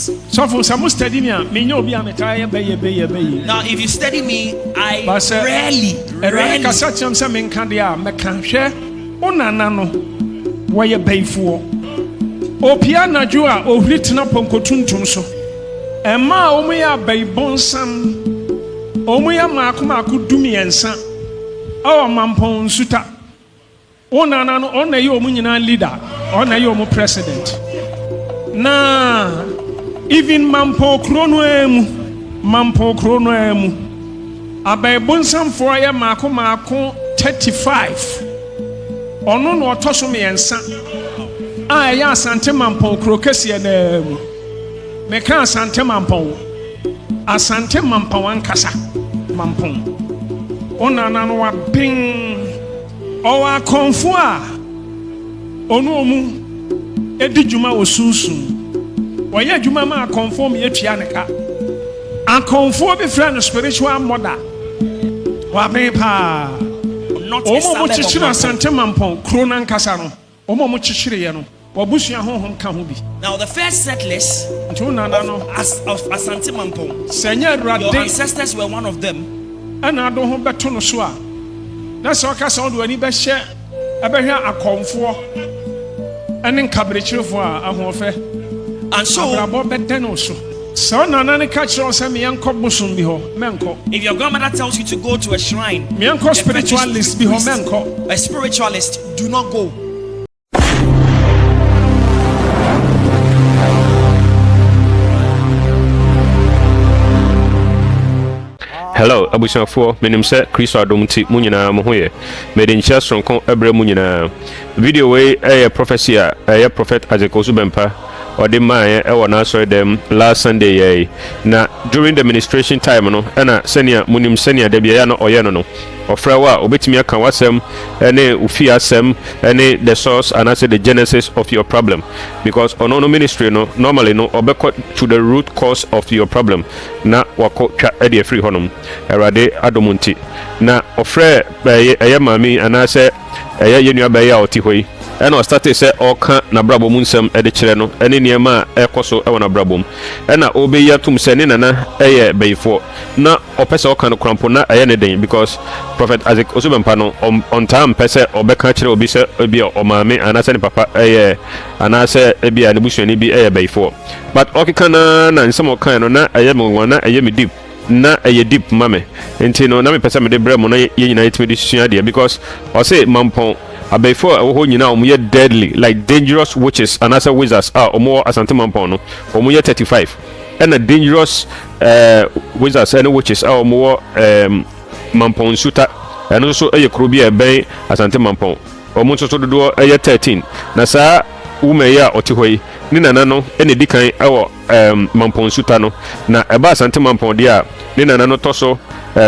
So for some study me, me know be am try be. Now if you study me, I rarely kasa cham say me nka dia me kan hwe onana no wo ye bayfuo opia najo a ohri tena ponko tuntum so ema omu ya baybonsam omu ya maako dumiensa awa Mampong Nsuta onana no ona ye omu nyina leader ona ye omu president na even Mampong krono emu abaybonsam for ya maako 35 ono no otoso me ensa a ya Asante Mampong krokese na emu me kan Asante Mampong ankasa Mampong onana no wa bin o wa konfu a ono mu edi djuma osunsun oya djuma ma conform yetua ne ka akonfo be friend spiritual mother wa bin pa not a standard of Asante Mampong krona nkasa no omo mo chichire ye no wabusua honhom ka ho bi. Now the first settlers of Asante Mampong, your ancestors were one of them. And I don't have better no so. That's all cast on when he be share abehia akonfo ene nkabrekyire fo a ahofe and so brabo beden no so. So nana ne catch us say me yanko bosom bi ho menko. If your grandmother tells you to go to a shrine, me yanko spiritualist bi ho menko. A spiritualist, do not go. Hello, abusuafo, menim se Kristo adomti mu nyina mo hoye. Mede nchia sonko ebre mu nyina. Video we prophecy a prophet Isaac Owusu Bempah ode man e wona so dem last Sunday ye. Na during the administration time no na senia munim senia da bia ya no oye no no. Ofra wa obetimi aka wasem ene ufi asem ene the source and also the genesis of your problem, because ono ministry no normally no obeko to the root cause of your problem na wako twa e free honum erade adomunti na ofra eye mami anase eye yenua be ya oti hoyi ena o start say oka na brabo mu nsem e de kire no ene niema ekoso e wona brabo mu ena obeya tum se ne nana eye beyfo na opese oka no krampo na eye ne den, because prophet Isaac Owusu Bempah no on time pese obeka kire obi se obi o mame anase ne papa eye anase ebi a ne busuani bi eye beyfo, but okika na nsem oka no na eye me na eye me deep na eye deep mame enti no na me pese me de bremo na ye nyina yetime de sua de, because o say Mampong before oho nyina omo deadly like dangerous witches and as wizards omo Asante Mampong no omo 35 and a dangerous wizards and witches omo Mampong Nsuta and also krobia ben Asante Mampong omo so do 13 na sa umeya otihoi ni nana no ene dikan Mampong Nsuta no na eba Asante Mampong dia ni nana no toso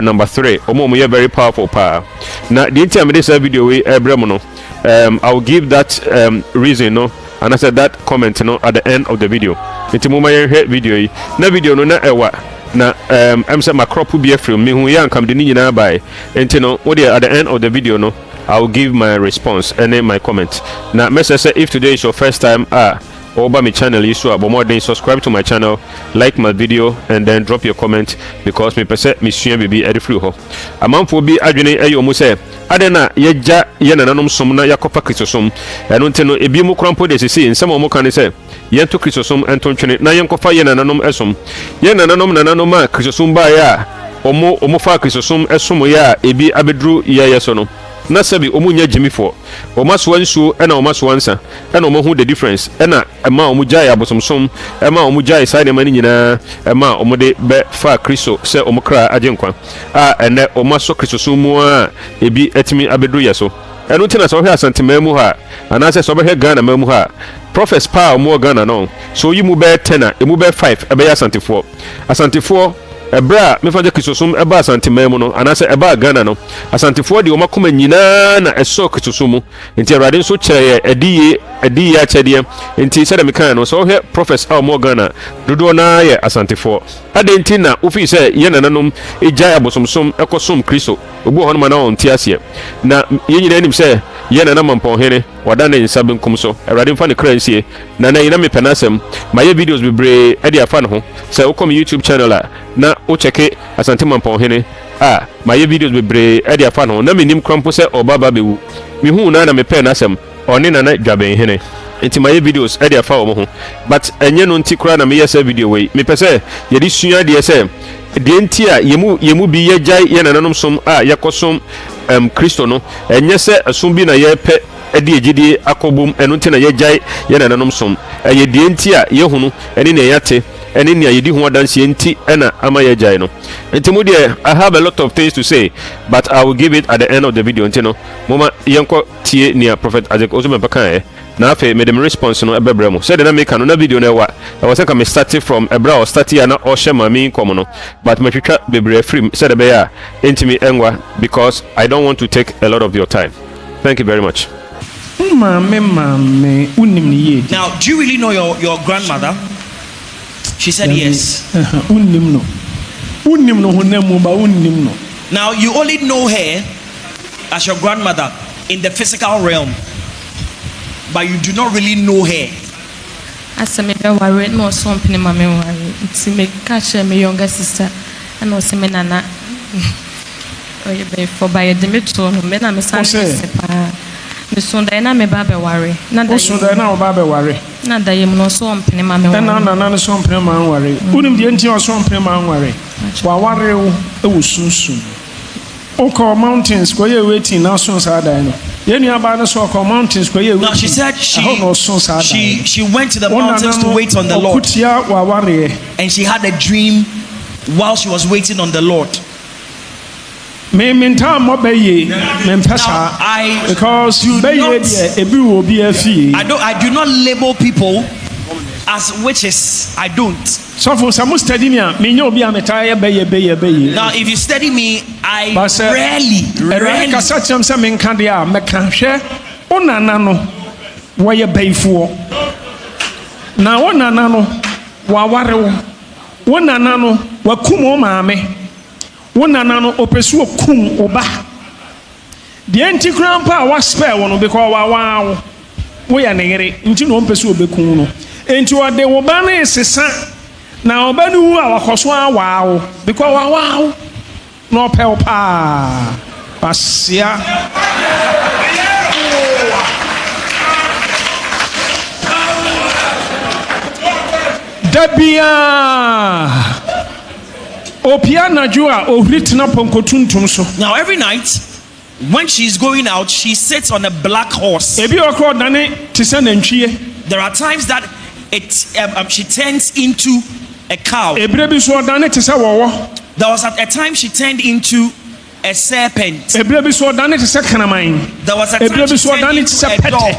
number 3 omo very powerful pa na the entire this video we ebrem no I'll give that reason no and I said that comment no at the end of the video. Nti mo my video yi na video no na ewa na am say my crop be from me hu ya nkam de ni nyina bai nti no what at the end of the video no I'll give my response and then my comment. Now message say if today is your first time over my channel, you so more than subscribe to my channel, like my video, and then drop your comment, because me pese me sua bibi edi free ho amanfo bi adwene ayo mu se adena yeja ye nananom som na yakopa kristosom eno nteno ebi mu krampo de sisi nsem o mu kan se yento kristosom ento ntwene na yenkofa ye nananom esom ye nananom a kristosom ba ya omo fa kristosom esom ya ebi abedru ye yeso no na sabi omunya jimifo omaso ansu ena omaso ansa ena omahu the difference ena ema omuja ya bosomsom ema omuja isa ne mani nyina ema omude be fa kristo se omukra agenkwa ene omaso kristo sumu a ebi etimi abedru yeso eno tina so hwe Asante mamu ha anase so be hwe Ghana mamu ha prophets pa omo Ghana no so yimu be 10 emu be 5 ebe ya asantefo ebra me faje krisosum eba Asante mamu no anase eba Ghana no asantefo de o makoma nyina na eso krisosumu enti awrade nso kire ediye achede enti se de mekan no so hwe prophets omo Ghana dodo na ye asantefo ade enti na ofi se ye nananom ejai abosomsom ekosom kristo obu hono ma na on tiasie na ye nyina nim se ye nana Mampong hene wada ne nsa benkum so awurade mfa ne kra nsie na na yina me penasem maye videos bebre e dia fa ne ho se wo kom YouTube channel a na wo cheke Asante Mampong hene maye videos bebre e dia fa ne ho na menim krampo se obaba bewu me hu na me penasem oni na na dwaben hene enti maye videos e dia fa wo ho but enye no nti kra na me yesa video we me pese ye di sua de se de enti a yemu bi ye jai ye nananom som yakosom Kristo no enye se asom bi na ye pe edi ejidi akobum eno nti na ye jai ye nananom som ye de enti a ye hunu eni na yate eni na ye di ho adanse enti ena ama ye jai no enti mu de I have a lot of things to say but I will give it at the end of the video enti no moma yenko tie nia Prophet Isaac Owusu Bempah kan na afi me dem response no ebrebre mu said na make no na video na wa I was like me starting from ebra or start here na o shema me kom no but me twitwa bebre free said be ya intimi enwa because I don't want to take a lot of your time. Thank you very much. Now, do you really know your grandmother? She said yes. Now, you only know her as your grandmother in the physical realm, but you do not really know her. As a member, worried no something, mammy, to make catch my younger sister and also me nana. For by a Dimitro, men I'm a son. Miss Sundana, me baby worry. Not that Sundana or baby worry. Not that you know something, mammy, and none something, man worry. Wouldn't the entire something, man worry. While worry, it was soon. Oko mountains, where you're waiting now, soon Sadino. Mountains, now she said she went to the mountains to wait on the Lord, and she had a dream while she was waiting on the Lord. Because I do not label people as witches. I don't. So for some study me, now if you study me, I rarely. The anti grandpa was spare one because wow, we are negate into no pursue becuno. Into what they were banning is a son. Now, Banu, our Hoswa, wow, because wow, no pelpa, Passia. Debia Opiana Jua, O written up on Cotuntum. Now, every night, when she's going out, she sits on a black horse. There are times that she turns into a cow. There was at a time she turned into a serpent. There was a time she turned into a dog.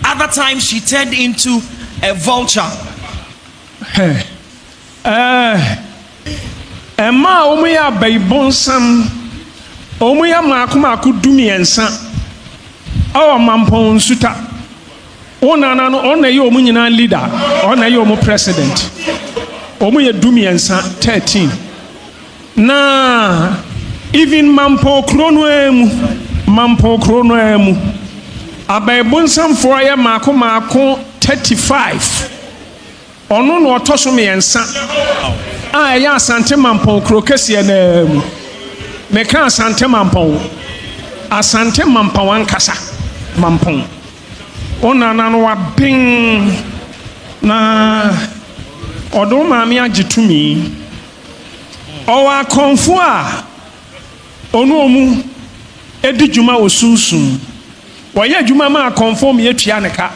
Other times she turned into a vulture. Emma omuya baybonsam omuya maku dumiensa awa Mampong Nsuta ona na no ona ye omu nyina leader ona ye omu president omuya dumiensa 13 na even Mampong krono emu abaybonsam for ya maku 35 ono no otoso miensa ya Asante Mampong krokesi na mu meka Asante Mampong ankasa Mampong onana no wa bin na odo maami agitumi owa konfu a onu omu edi juma osunsun woye juma ma conform ye tua ne ka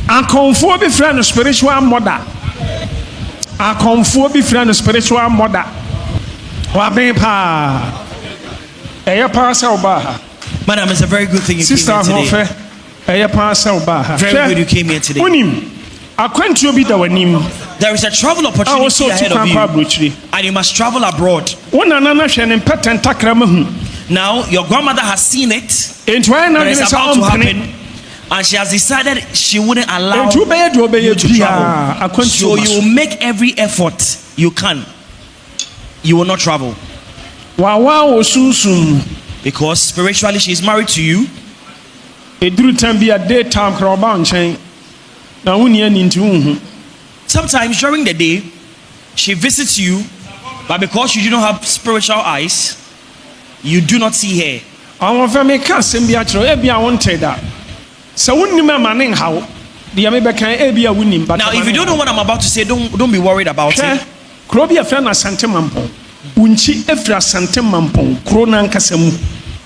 akonfo bi fra no spiritual mother akonfo bi fra no spiritual mother wa ben pa eya pa sa oba. Madam, it's a very good thing you Sister came here today. Eya pa sa oba. Very good you came here today. Unim akwantu bi da wanim. There is a travel opportunity ahead of you, and you must travel abroad. Now, your grandmother has seen it. It is about to happen, and she has decided she wouldn't allow you to travel. So you will make every effort you can. You will not travel. Because spiritually she is married to you. Eduru time bi a daytime kra oba nchen. Na woni ani nti unhu. Sometimes during the day, she visits you, but because you do not have spiritual eyes, you do not see her. Awon fa me ka sem bi a kire e bia won da. So wonnim ma ne hawo. Dia me be kan e bia wonnim but. Now if you don't know what I'm about to say, don't be worried about it. Kro bi a friend Asante Mampong. Unchi efra Asante Mampong. Kro na nkasa mu.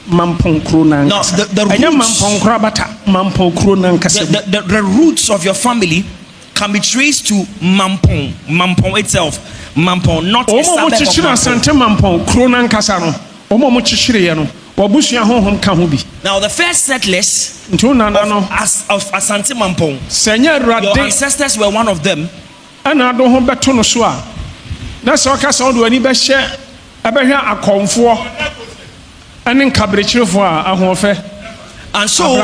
Mampong kro na nkasa. Now the roots, Mampong kro bata Mampong kro na nkasa. The roots of your family can be traced to Mampong itself. Mampong, not a suburb of Mampong. Asante Mampong kro na nkasa no. Omo mo chichire no. Now the first settlers of Asante Mampong, your ancestors were one of them. And I don't have better no so. That's all cast on any best share. I bet here a comfort and in cabbage for a hofe. And so,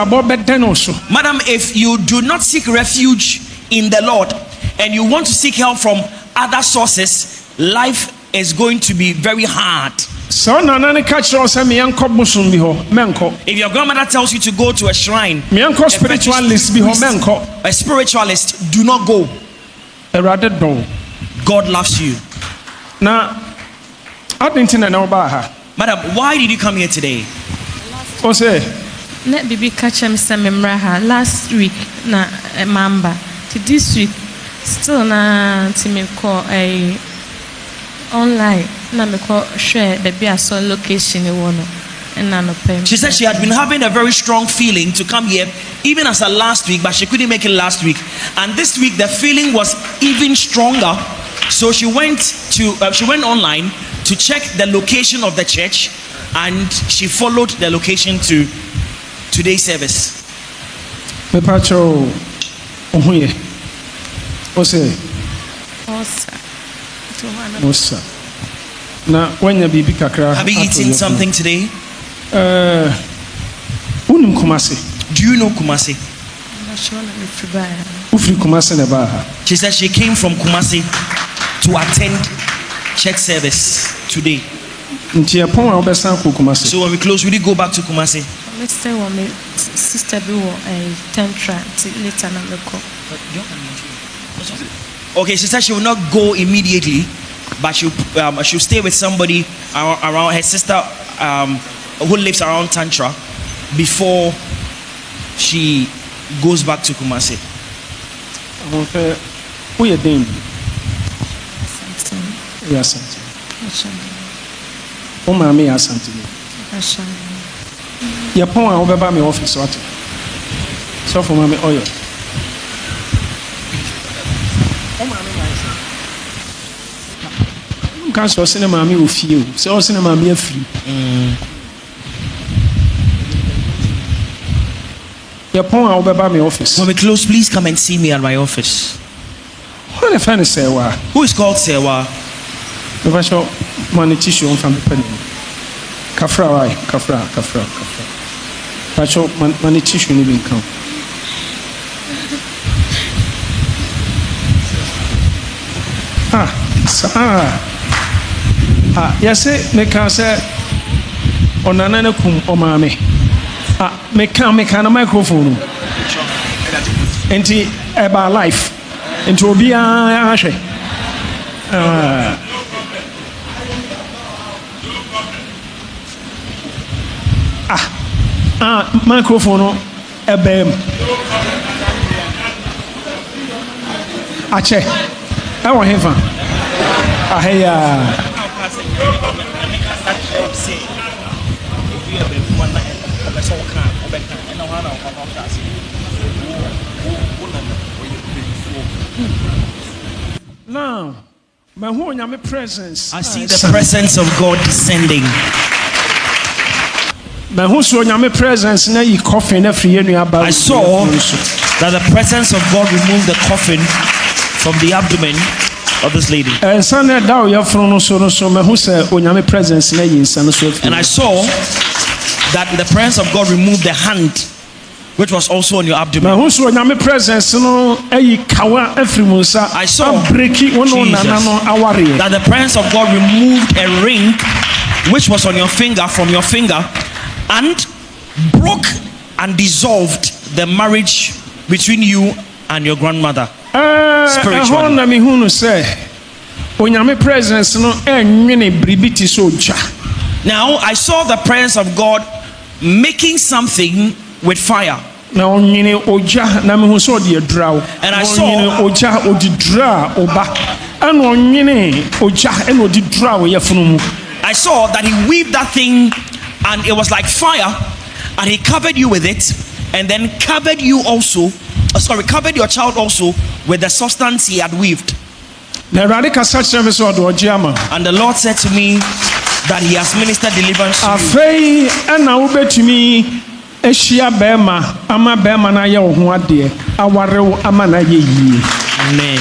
madam, if you do not seek refuge in the Lord and you want to seek help from other sources, life is going to be very hard. If your grandmother tells you to go to a shrine, a spiritualist, do not go. God loves you. Now, madam, why did you come here today? Last week na mamba. This week still na me call a online na me call share baby I saw location She said she had been having a very strong feeling to come here even as last week, but she couldn't make it last week, and this week the feeling was even stronger. So she went online to check the location of the church, and she followed the location to today's service. Have you eaten something today? Do you know Kumasi? She said she came from Kumasi to attend church service today. So when we close, will you go back to Kumasi? Okay, she said she will not go immediately, but she'll stay with somebody around her sister who lives around Tantra before she goes back to Kumasi. Who are you? Yes, oh, mammy, Asantehene. Your poem over by my office. So for mammy oil. Can't so cinema me with you. So cinema me a free. Your poem over by my office. When we close, please come and see me at my office. What if I say wa? Who is called Sewa? The show money tissue from the penny. Kafra. I show money tissue even come. Yes, me can say on another kum or mammy. Me can a microphone. Enti about life. Into be a microphone a bam. Ache. I want him. Now, my presence. I see the presence of God descending. I saw that the presence of God removed the coffin from the abdomen of this lady. And I saw that the presence of God removed the hand which was also on your abdomen. I saw Jesus, that the presence of God removed a ring which was on your finger from your finger and broke and dissolved the marriage between you and your grandmother spiritually. Now I saw the presence of God making something with fire. And I saw that he weaved that thing and it was like fire, and he covered you with it, and then covered you also, covered your child also with the substance he had weaved. And the Lord said to me that he has ministered deliverance to you. Amen.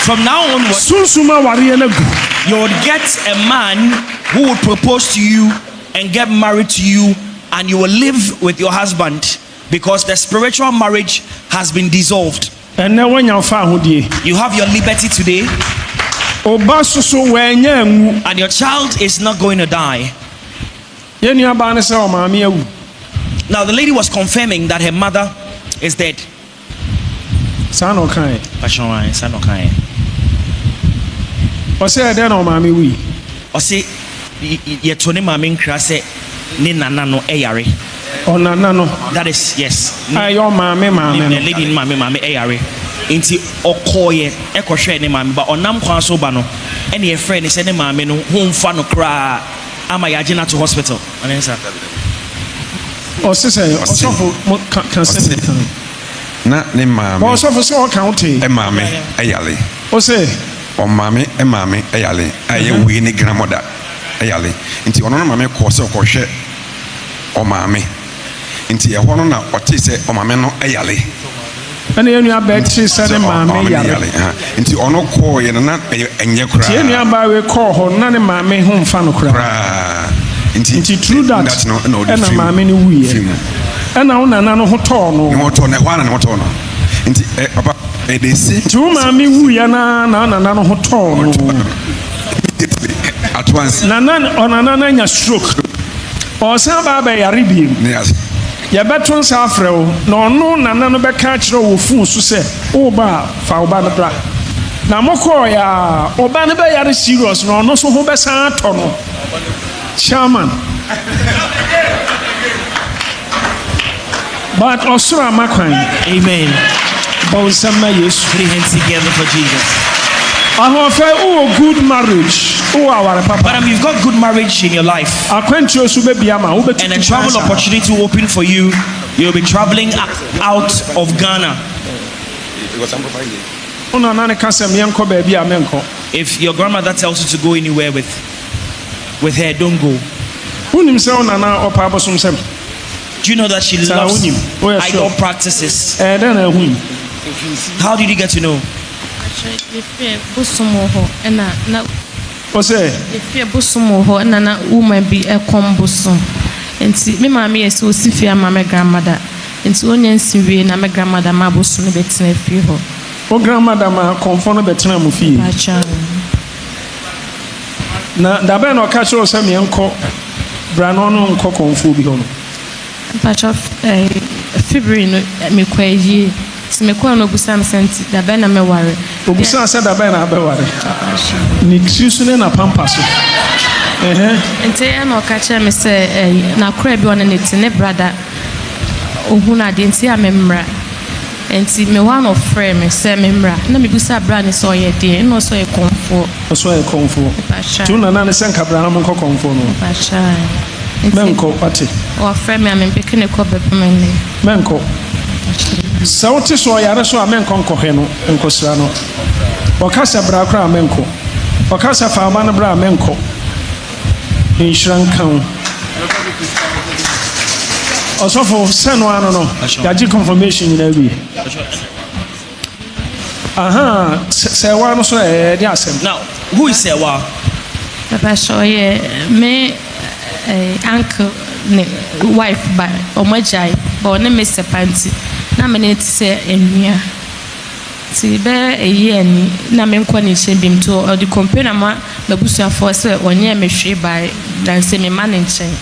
From now onwards, you would get a man who would propose to you and get married to you, and you will live with your husband because the spiritual marriage has been dissolved. You have your liberty today, and your child is not going to die. Now the lady was confirming that her mother is dead. That is, yes. Lady mami eyare. Inti okoye ekohwe ne mami ba onam kwan so ba no ene ye friend ne se ne mami no homfa no kra ama yaje na to hospital. Na ne mami mami eyale. O mami eyale aye wi ni grandmother eyale. Inti ono no mami ko se ko hwe o mami. Inti e hono na ote se o mami no eyale. And you are back to Saturday, mammy. Into ono call you not enye kra. You are by we call her none mammy home fan cra. Into true that no and a mammy we. And now none of hotono. No tone one and hotono. Into papa they say two mammy we and none hotono. At once none on another stroke. Or some baby a review. Yes. Ya beton sa afrɛ no no nana no bɛka kyerɛ wo fun so sɛ o ba fa oba no bra na mokɔ ya oba no bɛ yare serious no no so ho bɛsan atɔ no chairman but ɔsoro amakwan. Amen. But sama Yesu. Put your hands together for Jesus. Good marriage. But you've got good marriage in your life, and a travel opportunity will open for you. You'll be traveling out of Ghana. If your grandmother tells you to go anywhere with her, don't go. Do you know that she loves idol practices? How did you get to know? If you bosom and an woman be a combosom, and see me, mammy, is so Sifia, my grandmother, and so onion Sylvia, and my grandmother, my bosom, a bit in a few. Oh, grandmother, my conform a better of fee. Now, the band or catch or some young cock, Branon cock on food behind. Patch of February, me quay ye. Simekwa no busam senti da bena me ware. Obusa said da bena be ware. Ni susune na pampa so. Ente e no ka che me se na kra bi on ne tene brother ohuna de enti amemra. Enti me one of friend me se memra. Na me busa bra ne so ye de no so ye konfo. So ye konfo. Tu na na ne senka bra na mo konfo no. Pasha. Menko pati. O friend me amempeke ne ko be pemene. Menko. Sauti so yare so amenko nkohe no nkosra no wakasa bra kra amenko wakasa faama no bra amenko inshran kan osofo seno ano no yaji confirmation na bi aha sewa no so di asem. Now who is Sewa? Papa show ye me uncle ne wife by omajai but ne Mr. Panty na me ti se enua ti be eyi ani na me nkɔ ne nkyɛn bim to ɔde compare ma babusuafoɔ sɛ ɔnyɛ me hwe by dan sɛ me ma ne nkyɛn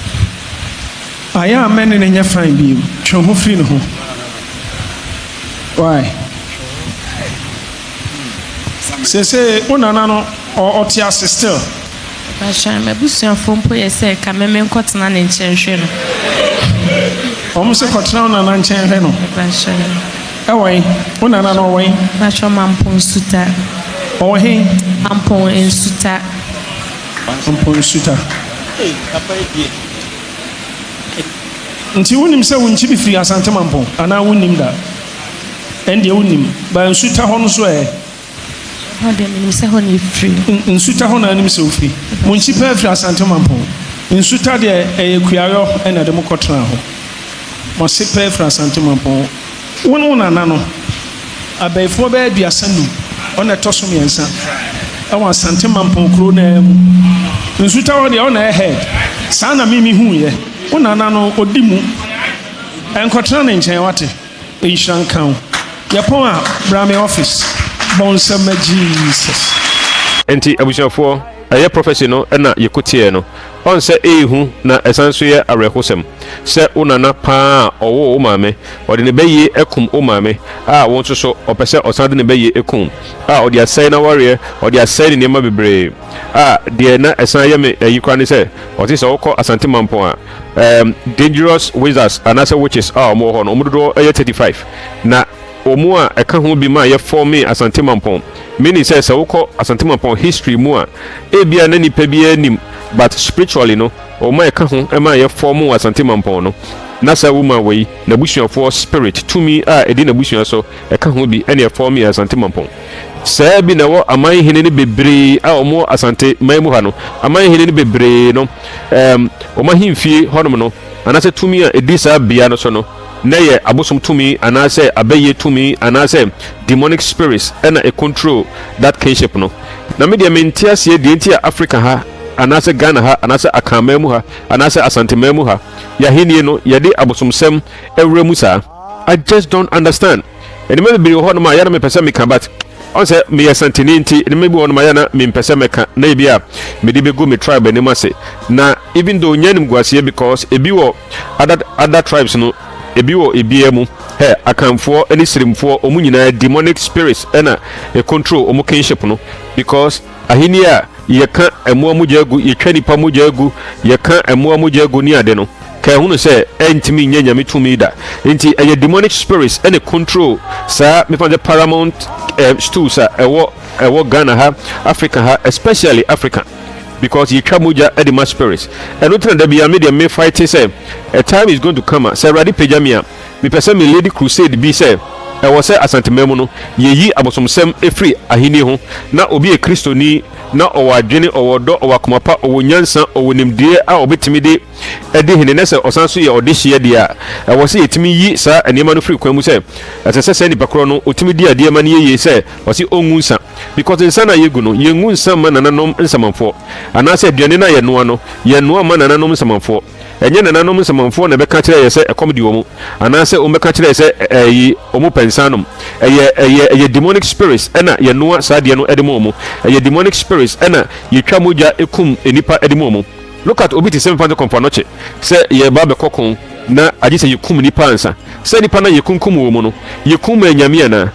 Aya men in your fine beam. Chomofino. Why? Say, Unanano or Otias still. Basha, my bush and phone poet say, come and cotton and intention. Almost a cotton and unchained. Basha, away, Unanano way. Basha Mampong Nsuta. Oh, he Mampong Nsuta. Mampong Nsuta. Until when himself when she be free as Asante Mampong, and I win him that. And you win him by Nsuta Honosway. How do you mean, say, honey free? Nsuta Hona and himself free. When she pay for Asante Mampong, Nsuta de a Kuyayo and a Democotra. Must sit pay for Asante Mampong. One nano. A bay for bed be a sandu on a tossum and son. I want Asante Mampong crew name. Nsuta on the honor head. Sana Mimi who ye. One nano odimu. And Cotran in Chayawati. Ishan count. Yapona Brahmi office. Bonsama Jesus. Enti abusuafo aye professional na yekutie no on se ehu na esanso ye arehosem se unana pa owo o mame ode ne beye ekum o mame a won so opese osande ne beye ekum a ode asai na warrior ode asai ne ma bebre a de na esan ye me ayikwa ne se ode se wokọ Asante Mampong a dangerous wizards anase witches a omo ho no omudo 35 na omu a eka ho bi ma ye form Asante Mampong many says wokọ Asante Mampong history mu a ebia na nipa bi anim but spiritually no omu eka ho e ma ye form Asante Mampong no na sa woman we na busuafo spirit to me a edi na busua so eka ho bi ene form Asante Mampong sa bi na wo aman hene ne bebre a omu Asante maimu ha no aman hene ne bebre no omu himfie honom no anase to me a edi sa bia no so no neye abosom tumi anase abeye tumi anase demonic spirits and a control that kinship no na me de mentias ye de ntia Africa ha anase Ghana ha anase akamemu ha anase Asantehene ha ya henie no ye de abosom sem ewremu sa. I just don't understand. And me be ho no ma ya na me pese me kan but on say me Asantehene nti and me be ho no ma ya na me pese me kan na bia me de be go me tribe ni mase na even though nyanim guase because ebi wo other tribes no ebiwo ebiemu akamfo eni sirimfo omu nyina demonic spirits ena e control omu kinship no because ahini a yeka emu amujagu yetwa nipa mujagu yeka emu amujagu ni ade no ka hunu se entimi nyanya mitumi da enti eye demonic spirits ene control sa me find the paramount stools ewo Ghana ha Africa ha especially Africa because you tramuja edema spirits and not that be a media may fight say a time is going to come say ready pejamia me person me lady crusade be say I was say Asantehene no ye abosom sem efri ahini ho na obi e Kristo ni na owadwene owodo owakomapa owonyansa owonimdie a obetimi de ede hene nese osanso ye odehye de a I was say etimi yi sa enema no fri kwamu say asese ni pakro no otimi de ade ma ne ye say wasi ongunsa because insana yegu no yengunsa ma nananom nsamanfo anase aduane na ye noa no ye noa ma nananom nsamanfo enye nananom nsamanfo na beka kire ye say ekomdi wo mu anase o beka kire ye say omu pensanom eye demonic spirits ena ye noa sa de no edemo mu eye demonic spirits ena ye twa moja ekum enipa edemo mu. Look at obiti 7 komfa noche say ye ba be kokon na aje say yekum nipa ansa say nipa na yekunkum wo mu no yekum anyame na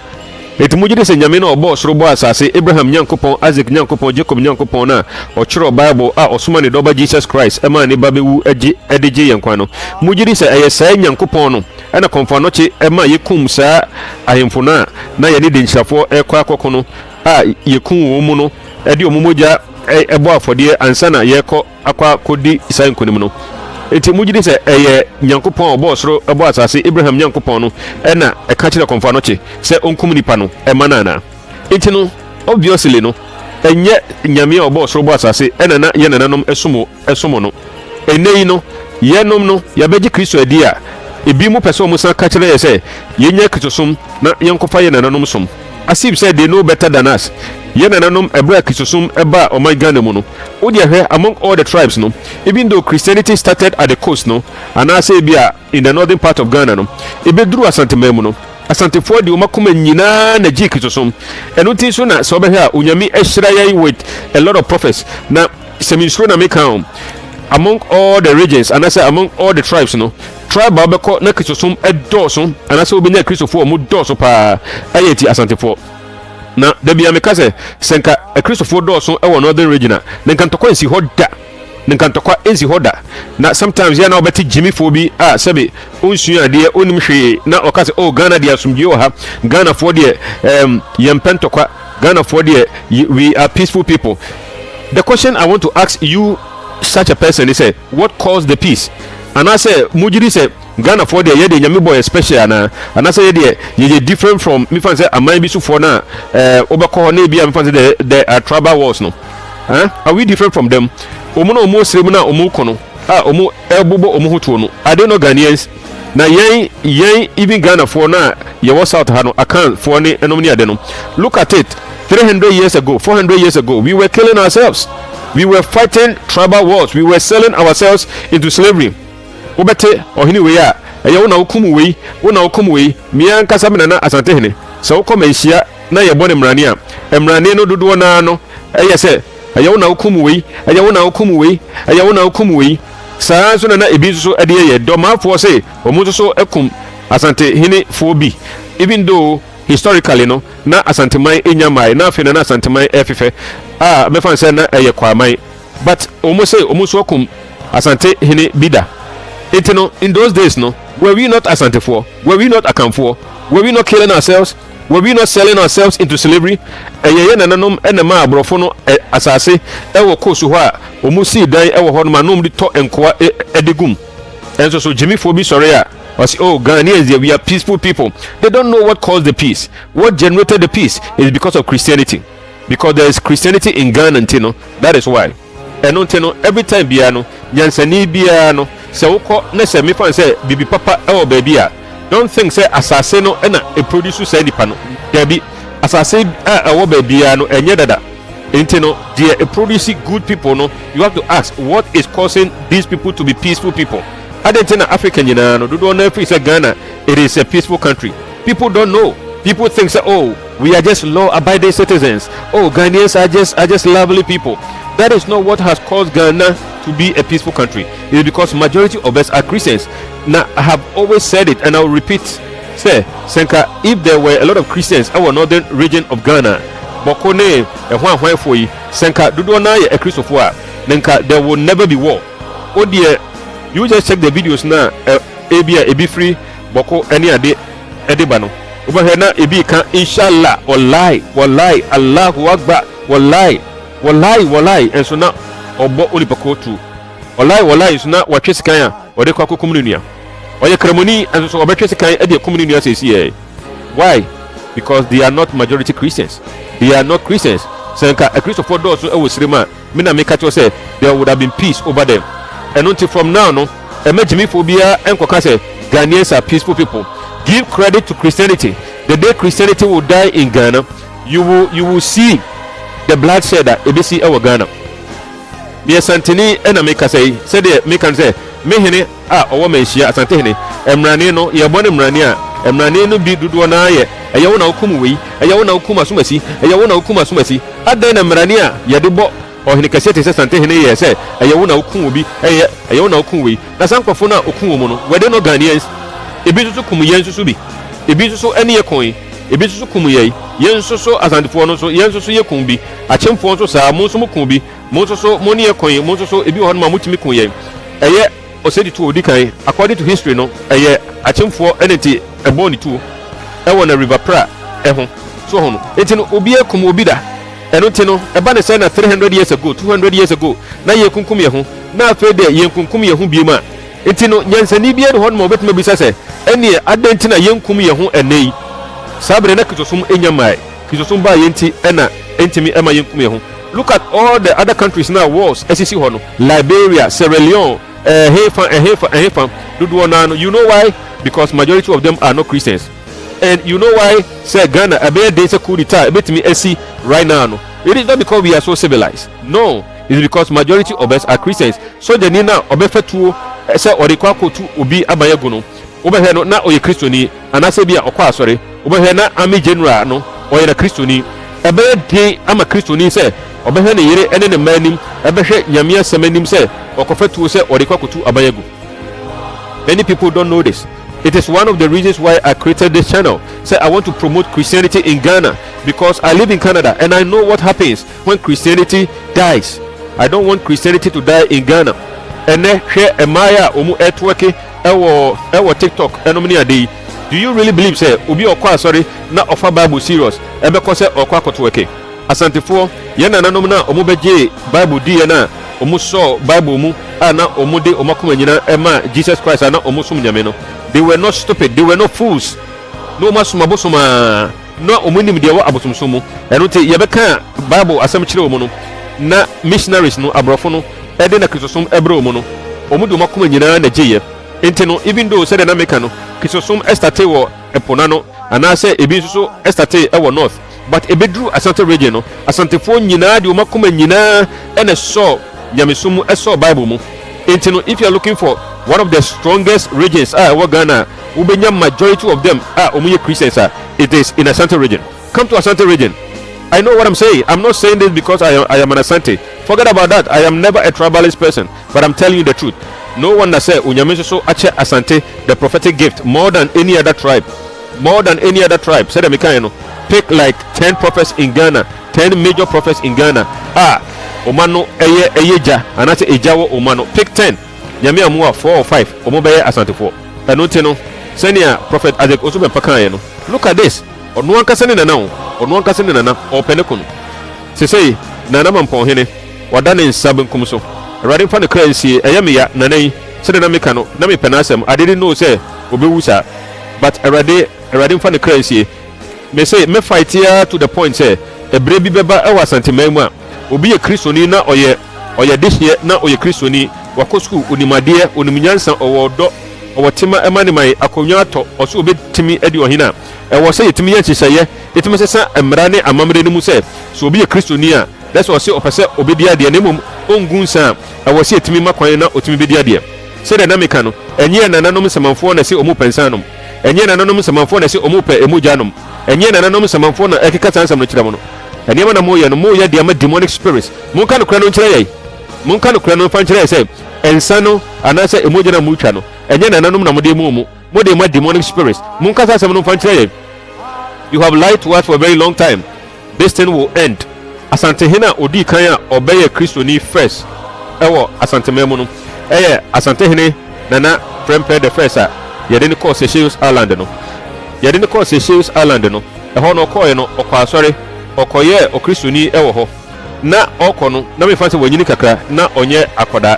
etimujide se nyame na obo soro bo asase Abraham nyankopon Isaac nyankopon Jacob nyankopon na ochiro Bible a osuma ne doba Jesus Christ ema ne babewu edeje yankwa no mujide se ayesa nyankopon no ena komfa noche ema yekum sa ahemfo na ye ne de nhyafo ekwa akokono a yekum wo mu no ede omumoja ebo afodie ansana yeko akwa kodi isan konim no enti mujide se eye nyankopon obo soro ebo asase Abraham nyankopon no ena eka kire konfa no che se onkum nipa no emanana enti no obviously no enye nyame obo soro bo asase ena na ye nananom esomo no enei no yenom no yabeji Kristo adi a ebi mu pese omusa ka kire ye se yenye Kristosom na yenkofa ye nananom som asib said they know better than us. Yenananom ebra Christosum eba o my Ghana mu no. Odi ahwe among all the tribes no. Even though Christianity started at the coast no, and I say bia in the northern part of Ghana no. Ebedru Asantehene mu no. Asantefo de omakoma nyina na ji Christosum. Eno tin so na so be ha onyame ehyira yai with a lot of prophets. Na seminsuro na make am among all the regions and I say among all the tribes no tribe abeko na Christosum edoso and I say obenya Christofo mu doso pa ayeti Asantefo na da bia meka se senka a Christofo doso e won northern region na nkantokwa ensi hoda nkantokwa ensi hoda na sometimes ya na obeti Jimmy Fobi sebe onsu ade onim hwe na okase oh Ghana dia asumdie o ha Ghana for de yempentokwa Ghana for de we are peaceful people. The question I want to ask you, such a person, is what caused the peace? And I say, Mujiri say, Ghana for the yede nyami boy special and I say ye different from me fan say amai bisu for na obako ne bia me fan say the tribal wars no. Are we different from them? Omo omo sremu na omo kono. Omo elbobo omo hoto no. Are they no Ghanaians? Na yen even Ghana for na ye was out ha no account for ne enom ni ade no. Look at it. 300 years ago, 400 years ago, we were killing ourselves. We were fighting tribal wars. We were selling ourselves into slavery. Obete ohini ya una hukumu we miya nkasa mina na Asantehene. Sa ukome ishia na yebone mrania. Mrania no dudu wana no. Se una hukumu we. Sa anso na ebisu adiye doma fo se omuso so ekum Asantehene fobi. Even though historically no na Asantemai enyamai na afina na Asantemai efife me fan say na eye kwamai but omuso okum Asantehene bida etino in those days no were we not Asantefo, were we not Akamfo, were we not killing ourselves, were we not selling ourselves into slavery eye nananom enema abrofo no asase ewo kosu ho a omusi dan ewo ho no manom de to enkoa edigum enso so Jimmy Fobi sorry oh, Ghanaians, we are peaceful people. They don't know what caused the peace. What generated the peace is because of Christianity. Because there is Christianity in Ghana, Ntino. That is why. And Ntino, every time biano, Yansani biano, se uko nese mi fan say bibi papa ewo baby a. Don't think say asaseno ena a produce say di pano. Debi asase ewo baby ano enye dada. Ntino, they are producing good people no. You have to ask what is causing these people to be peaceful people. Adentina African no do not know if it's a Ghana, it is a peaceful country. People don't know. People think that oh, we are just law-abiding citizens. Oh, Ghanaians are just lovely people. That is not what has caused Ghana to be a peaceful country. It is because majority of us are Christians. Now I have always said it and I will repeat. Say, Senka, if there were a lot of Christians in our northern region of Ghana, Bokone and for you, Senka, do not a Christopher, Nenka, there will never be war. Oh dear. You just check the videos now. Ebi free boko any ade edebano. Over here now ebi kan inshallah wallahi Allahu akbar wallahi and so now obo onipako tu. Wallahi so now watwe sikan ya ode kwa komunua. Oye kremoni and so obetwe sikan e de komunua say see. Why? Because they are not majority Christians. They are not Christians. So a Christopher does so e srema me na make say there would have been peace over them. And until from now, no, Jimmy Phobia and Kokase, Ghanaians are peaceful people. Give credit to Christianity. The day Christianity will die in Ghana, you will see the bloodshed that ABC our Ghana. The Asantehene and America say they make and say, Mehene or Menshia Asantehene, Emrane no, Yabon Emrania, Emrane no be Duduana, a Yawna Kumui, a Yawna Kuma Sumasi, a Yawna Kuma Sumasi, Aden Emrania, Yadibo. Or in the cassette says Asantehene say ayawuna okumu ayawuna okumu na sankwafo na okumu mu no wede no Ghanaians ebi so kumu yen so bi ebi so ene ye kon ebi so kumu ye yen so Asantefo no so yen so ye kun bi achemfo so saa mo so mo kun bi mo so mo ne ye kon mo so ebi ho no ma mutimi kun ye eye osedi to odi kan according to history no eye achemfo eneti eboni tu e wona river pra ho so ho no enti no obi e kumu obi da eno tino eba ne say na 300 years ago 200 years ago na ye kunkum ye ho na afa de ye kunkum ye ho biema etino nyansani bia de ho no obetuma bisa se ene adenti na ye kunkum ye ho enei sabre na kitosum enyamai kitosum ba ye nti ena entimi ema ye kunkum ye ho. Look at all the other countries now wars SCC ho no Liberia, Sierra Leone, Hefa do no. You know why? Because majority of them are not Christians. And you know why say Ghana a bear days a coup d'etat a bit me SC right now no. It is not because we are so civilized. No, it's because majority of us are Christians. So the nina obefe tu say or the kwako tu ubi abayagono. Over here no na oye Christiani and I say be a okwa sorry. Over here na army general no or a Christiani. A bear day I'm a Christiani say obehwe ne yere ene ne manim ebehwe nyame asem anim se okofatuo se odekwakotu abayagu. Many people don't know this. It is one of the reasons why I created this channel. Say I want to promote Christianity in Ghana because I live in Canada and I know what happens when Christianity dies. I don't want Christianity to die in Ghana. And then share a maya omu etweke ewo TikTok enomini ade. Do you really believe say obi okwa sorry na offer Bible serious ebeko say okwa kotweke? Asantefo ye nananom na omu beje Bible di na omu so Bible mu ana omu de omakoma nyina ema Jesus Christ ana omu sum nyame no. They were not stupid, they were not fools. No masuma bosuma no omu nim de wa abosumsumu eno te ye beka Bible asem kire omu no na missionaries no abrofo no ede na Kristosum ebre omu no omu de omakoma nyina na geye. Enti no even though said na meka no Kristosum estate wo epona no ana say ebi so estate e wo north but ebedru Asante Region no Asantefo nyina de omakoma nyina ene so nyamesumu eso Bible mu. Enti no if you are looking for one of the strongest regions Ghana ubenya majority of them omuye Christians it is in Asante Region. Come to Asante Region. I know what I'm saying. I'm not saying this because I am an Asante. Forget about that. I am never a tribalist person, but I'm telling you the truth. No one that say unyame so ache Asante the prophetic gift more than any other tribe. More than any other tribe. Say them pick like 10 prophets in Ghana, 10 major prophets in Ghana. Omano eyeja anate ejawo omano. Pick 10. Nyame amua 4 or 5 omobeye Asantefo. Enote no senior prophet Isaac Owusu Bempah no. Look at this. Ono ankasa ne nana ono ankasa ne nana openekunu. Sesei nana Mampong hene wadane nsabe nkum so. Awurade mfa ne kransie eyemeya nanan sede na meka no na me penasem I didn't know say obewusa but awurade mfa ne kransie me say me fight here to the point say ebre bi beba e wasante mamu a obi ye kristoni na oye dihye na oye kristoni wakosu unimade unimunyansa owodo owotima emane mai akonwa to oso obetimi edi ohina e wo say yetimi ye chisaye yetimi sesa emra ne amamre ne mu say so obi ye kristoni a that's what say opese obedi ade ne mum ongunsa e wo say yetimi makwan na otimi bedi ade say the nameka no enye nananom semanfo na say omu pensanom enye nananom semanfo na say omu pe emujanom enye nananom semanfo na ekeka sansam no kiramo no enye na moye no moye de ama demonic spirits munka no kra no nkire yai munka no kra no fa nkire say ensano anase emujana mucha no enye nananom na mode mu mode ma demonic spirits munka sansam no fa nkire yai. You have lied to us for a very long time. This thing will end. Asantehene odi kan a obeye Kristoni first ewo Asantememu no Asantehene nana prempe the first yede ne call Seychelles Island no yede ne call Seychelles Island no eho no call no okwa asori okoye okristoni ewo ho na okọ no na me fanse wanyini kakra na onye akoda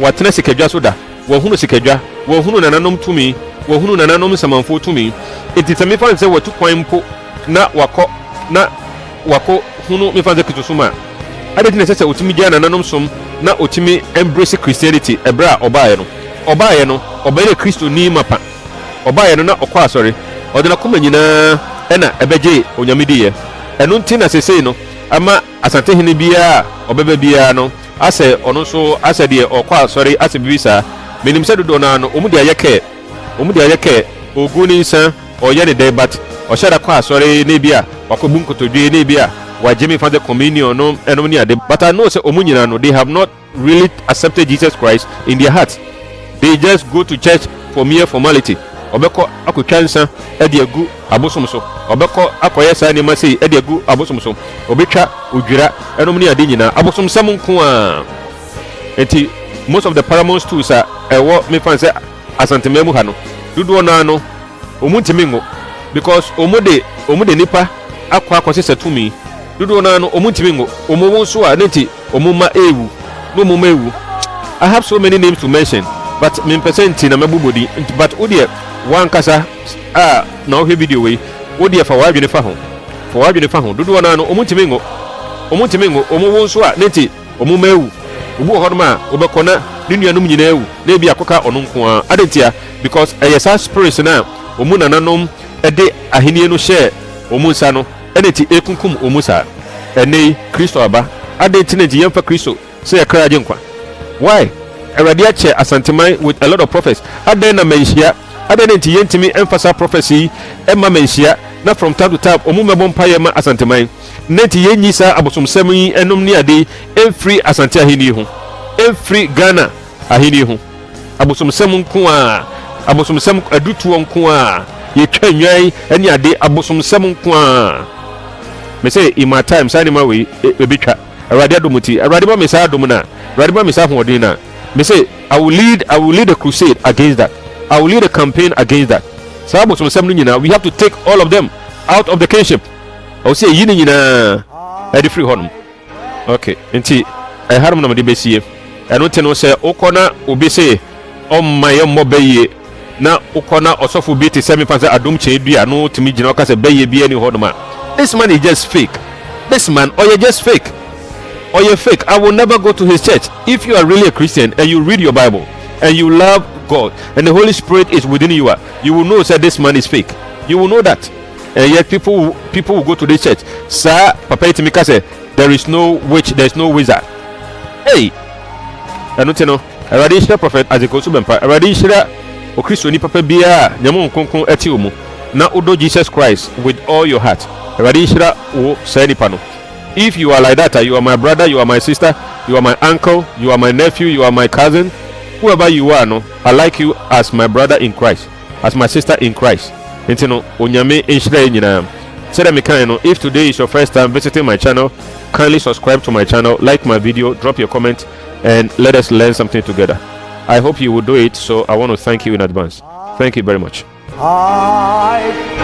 watena sikadwa so da wohunu sikadwa wohunu nananom tumi wohunu nananom samanfo tumi etitame fanse watu kwan mpo na wako hunu me fanse kitosuma adeti nesese otimi gya nananom som na otimi embrace Christianity ebra obaye no obeye kristoni mapa obaye no na okwa asori odena kuma nyina ena ebeje onyamediye enu ntina sesei no ama Asantehene bia obebe bia no ase ono so ase de okwa asori ase bibisa menim se dodo na no omu de ayeke oguni nsa oye ne dey but oshara kwa asori ne bia wakobu nkotodwe ne bia wajemi for the communion no enom ni ade but I know say omu nyina no they have not really accepted Jesus Christ in their hearts. They just go to church for mere formality. Obeko akotwansa ede agu abosom so obeko akoye sa ne masei ede agu abosom so obetwa odwira enom ni ade nyina abosom sam nko a enti most of the paramount tools are ewo me fan say Asantememu ha no dudu na no omuntimingo because omude nipa akwa setumi dudu na no omuntimingo omuwo so a nenti omuma ewu no omuma ewu. I have so many names to mention but me percent na mabubodi but odie one kasa na ohwe video we odie fa wadwene fa ho dudu na no omuntimingo omuwo so a nenti omuma ewu obu hodoma obekona ninuanum nyina ewu na bi akoka ono nko a adentia because eyesa spirits na omu nananom ede ahenie no share omu nsa no eneti ekunkum omu sa enei Kristo aba adentia nti yemfa Kristo se yakra agye nkwa. Why? Eradi ache Asanteman with a lot of prophets aden na menhia Adenenti yentimi emphasize prophecy emma menhia na from time to time omu mebom paye ma asanteman nenti yenyisa abosomsem yi enom ni ade emfiri Asantehene ho emfiri Ghana ahene ho abosomsem nko a abosomsem adutuo nko a yetwa nwan ene ade abosomsem nko a me say in my time say ma we ebetwa awade adomuti awade ba me say adomuna awade ba me say hodin na me say I will lead a crusade against that. I will lead a campaign against that. So we have to take all of them out of the kinship. I will say yini nyina edi free honum. Okay, enti I harum na mede besi. I don't know say okona obi say on my mobile na okona osofu bi te semi fancy adom che dua no timi gina ka say beye bi ani honum. This man is just fake. This man or you just fake. Or you're fake. I will never go to his church. If you are really a Christian and you read your Bible and you love God and the Holy Spirit is within you, you will know that this man is fake. You will know that. And yet people will go to this church. Sir, Papa Itimika said, there is no witch, there is no wizard. Hey, I don't know. I already share Prophet Isaac Owusu Bempah. I already share O Christo ni Papa Bia Nyamo Nkonkon eti omu. Na odo Jesus Christ with all your heart. I already share o say pano. If you are like that, you are my brother, you are my sister, you are my uncle, you are my nephew, you are my cousin, whoever you are, no, I like you as my brother in Christ, as my sister in Christ. Intino onyame enhira nyina. Said me kind, no, if today is your first time visiting my channel, kindly subscribe to my channel, like my video, drop your comment, and let us learn something together. I hope you will do it, so I want to thank you in advance. Thank you very much. Ah.